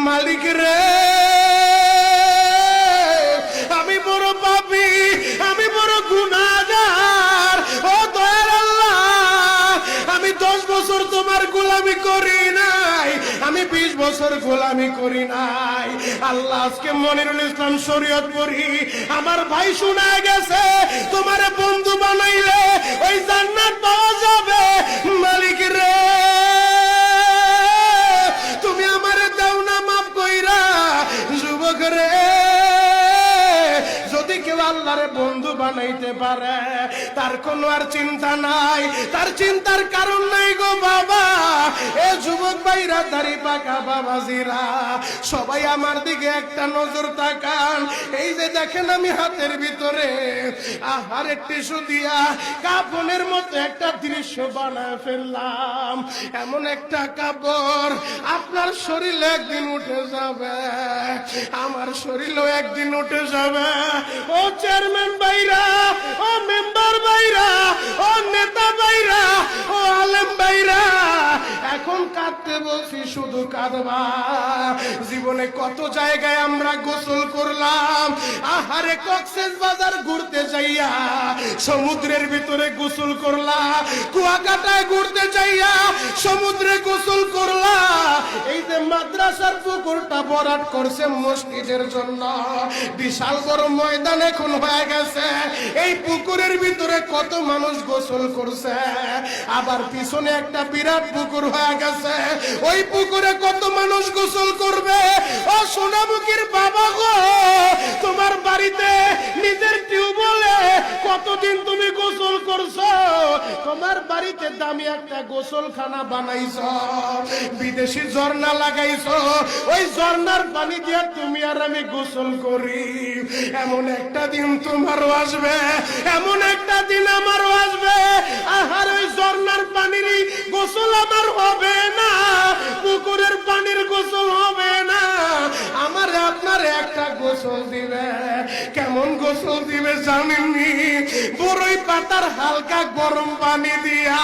মালিক রে আমি বড় পাপী, আমি বড় গুনাহগার। ও দয়ার আল্লাহ, আমি 10 বছর তোমার গোলামি করি নাই, আমি 20 বছর গোলামি করি নাই। আল্লাহ আজকে মনিরুল ইসলাম শরীয়তপুরি আমার ভাই শোনা গেছে তোমারে বন্ধু বানাইলে ওই জান্নাত পাওয়া যাবে। মালিক রে তুমি আমারে দাও না মাফ কইরা। যুবক রে যদি কেউ আল্লাহরে বন্ধু বানাইতে পারে তার কোনো আর চিন্তা নাই, তার চিন্তার কারণ নাই গো বাবা। এ যুবক ভাইরা, দাড়ি পাকা বাবাজিরা, সবাই আমার দিকে একটা নজর তাকান। এই যে দেখেন আমি হাতের ভিতরে আহারে টিস্যু দিয়া কাফনের মতো একটা দৃশ্য বানায় ফেললাম। এমন একটা কাপড় আপনার শরীরে একদিন উঠে যাবে, আমার শরীরও একদিন উঠে যাবে। ও চেয়ারম্যান ভাইরা, ও মেম্বার ভাইরা, ও নেতা ভাইরা, ও আলেম ভাইরা, এখন কাঁদতে বলছি শুধু কাঁদবা। জীবনে কত জায়গায় আমরা গোসল করলাম। আহারে কক্সবাজার ঘুরতে যাইয়া সমুদ্রের ভিতরে গোসল করলা, কুয়াকাটায় ঘুরতে যাইয়া সমুদ্রে গোসল করলা। এই যে মাদ্রাসার পুকুরটা ভরাট করছে মসজিদের জন্য, বিশাল বড় ময়দান এখন হয়ে গেছে। এই পুকুরের ভিতরে কত মানুষ গোসল করছে, আবার পিছনে একটা বিরাট পুকুর হয়ে গেছে, ওই পুকুরে কত মানুষ গোসল করবে। ও সোনামুখীর বাবা গো, তোমার বাড়িতে নিজের টিউবওয়েলে কতদিন তুমি গোসল করছো? তোমার বাড়িতে দামি একটা গোসলখানা বানাইছো, বিদেশি ঝর্ণা লাগাইছো, ওই ঝর্ণার পানি দিয়ে তুমি আর আমি গোসল করি। এমন একটা দিন তোমারও আসবে, এমন একটা দিন আমারও আসবে। আহার ওই ঝর্ণার পানির গোসল আমার হবে না, পুকুরের পানির গোসল হবে না, আমার আপনার একটা গোসল দিবে। কেমন গোসল দিবে জানেননি? বড়ই পাতার হালকা গরম পানি দিয়া